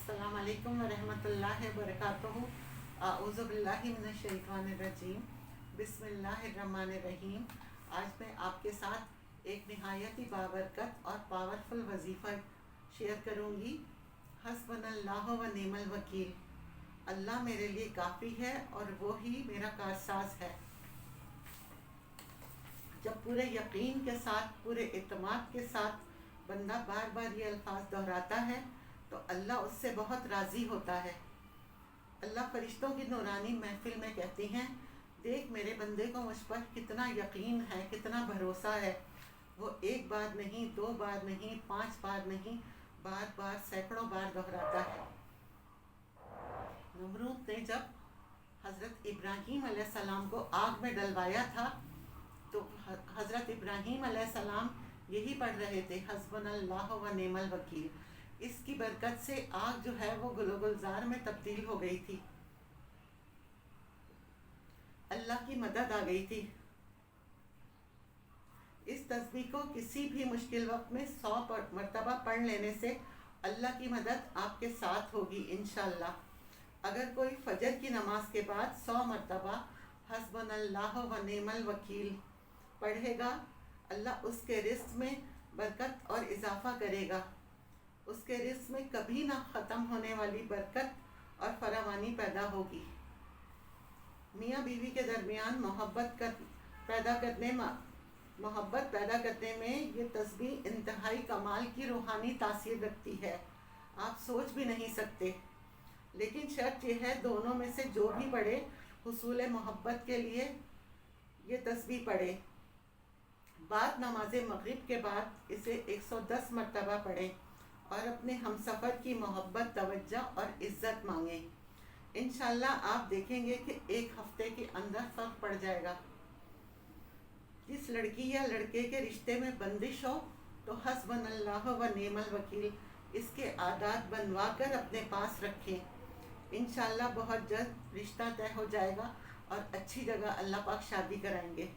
अस्सलाम वालेकुम वरहमतुल्लाहि वबरकातुहू। अऊज़ु बिल्लाहि मिनश्शैतानिर्रजीम। बिस्मिल्लाहिर्रहमानिर्रहीम। आज मैं आपके साथ एक निहायत ही बाबरकत और पावरफुल वजीफ़ा शेयर करूँगी। हस्बुनल्लाहु व निअमल वकील। अल्लाह मेरे लिए काफ़ी है और वो ही मेरा कारसाज है। जब पूरे यकीन के साथ, पूरे इत्मीनान के साथ बंदा बार बार ये अल्फाज दोहराता है तो अल्लाह उससे बहुत राज़ी होता है। अल्लाह फरिश्तों की नूरानी महफिल में कहती हैं, देख मेरे बंदे को मुझ पर कितना यकीन है, कितना भरोसा है। वो एक बार नहीं, दो बार नहीं, 5 बार नहीं, बार बार सैकड़ों बार दोहराता है। नमरूद ने जब हज़रत इब्राहीम अलैहिस्सलाम को आग में डलवाया था तो हज़रत इब्राहीम अलैहिस्सलाम यही पढ़ रहे थे, हस्बुनल्लाहु व निअमल वकील। इसकी बरकत से आग जो है वो गुलो गुलजार में तब्दील हो गई थी। अल्लाह की मदद आ गई थी। इस तस्बीह को किसी भी मुश्किल वक्त में 100 मरतबा पढ़ लेने से अल्लाह की मदद आपके साथ होगी इंशाअल्लाह। अगर कोई फजर की नमाज के बाद 100 मरतबा हस्बुनल्लाहु व निअमल वकील पढ़ेगा, अल्लाह उसके रिज़्क़ में बरकत और इजाफ़ा करेगा। उसके रिज़्क़ में कभी ना ख़त्म होने वाली बरकत और फरावानी पैदा होगी। मियाँ बीवी के दरमियान मोहब्बत पैदा करने में ये तस्बीह इंतहाई कमाल की रूहानी तासीर रखती है, आप सोच भी नहीं सकते। लेकिन शर्त यह है, दोनों में से जो भी पढ़े हुसूल मोहब्बत के लिए ये तस्बीह पढ़े। बाद नमाज मगरिब के बाद इसे 110 मरतबा पढ़ें और अपने हमसफ़र की मोहब्बत, तवज्जो और इज़्ज़त मांगें। इंशाअल्लाह आप देखेंगे कि एक हफ्ते के अंदर फ़र्क पड़ जाएगा। जिस लड़की या लड़के के रिश्ते में बंदिश हो तो हस्बुनल्लाहु व निअमल वकील इसके आदात बनवा कर अपने पास रखें। इंशाअल्लाह बहुत जल्द रिश्ता तय हो जाएगा और अच्छी जगह अल्लाह पाक शादी कराएंगे।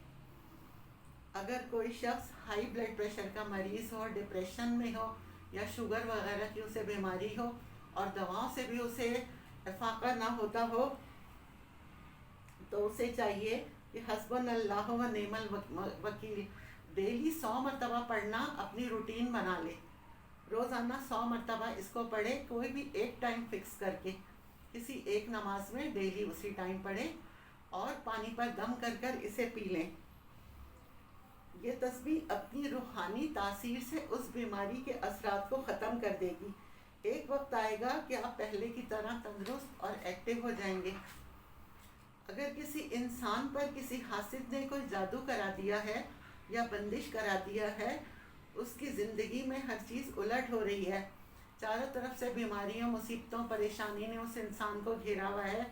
अगर कोई शख्स हाई ब्लड प्रेशर का मरीज़ हो, डिप्रेशन में हो या शुगर वगैरह की उसे बीमारी हो और दवाओं से भी उसे इफ़ाक़ा ना होता हो तो उसे चाहिए कि हस्बुनल्लाहु व निअमल वकील डेली 100 मरतबा पढ़ना अपनी रूटीन बना ले। रोज़ाना 100 मरतबा इसको पढ़े, कोई भी एक टाइम फिक्स करके किसी एक नमाज में डेली उसी टाइम पढ़े और पानी पर दम कर कर इसे पी लें। ये तस्बीह अपनी रूहानी तासीर से उस बीमारी के असरात को ख़त्म कर देगी। एक वक्त आएगा कि आप पहले की तरह तंदुरुस्त और एक्टिव हो जाएंगे। अगर किसी इंसान पर किसी हासिद ने कोई जादू करा दिया है या बंदिश करा दिया है, उसकी ज़िंदगी में हर चीज़ उलट हो रही है, चारों तरफ से बीमारियों, मुसीबतों, परेशानी ने उस इंसान को घेरा हुआ है,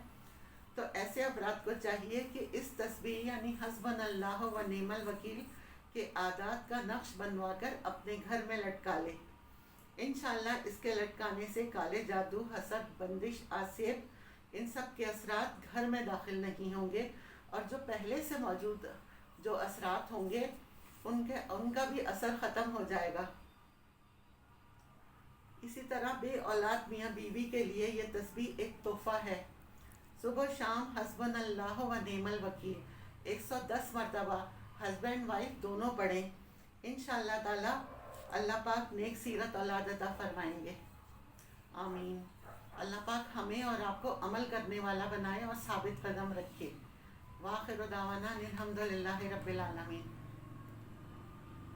तो ऐसे अफराद को चाहिए कि इस तस्बीह यानी हस्बुनल्लाहु व निअमल वकील के आदात का नक्श बनवा कर अपने घर में लटका ले। इंशाअल्लाह इसके लटकाने से काले जादू, हसद, बंदिश, आसेब इन सब के असरात घर में दाखिल नहीं औंगे और जो पहले से मौजूद जो असरात होंगे उनका भी असर ख़त्म हो जाएगा। इसी तरह बे औलाद मियाँ बीवी के लिए ये तस्बीह एक तोहफ़ा है। सुबह शाम हस्बुनल्लाहु व निअमल वकील 110 मरतबा हस्बैंड वाइफ दोनों पढ़ें। इंशाअल्लाह ताला अल्लाह पाक नेक सीरत औलाद अता फरमाएंगे। आमीन। अल्लाह पाक हमें और आपको अमल करने वाला बनाए और साबित कदम रखे। वाखिर दावाना अनिल हम्दुलिल्लाहि रब्बिल आलमीन।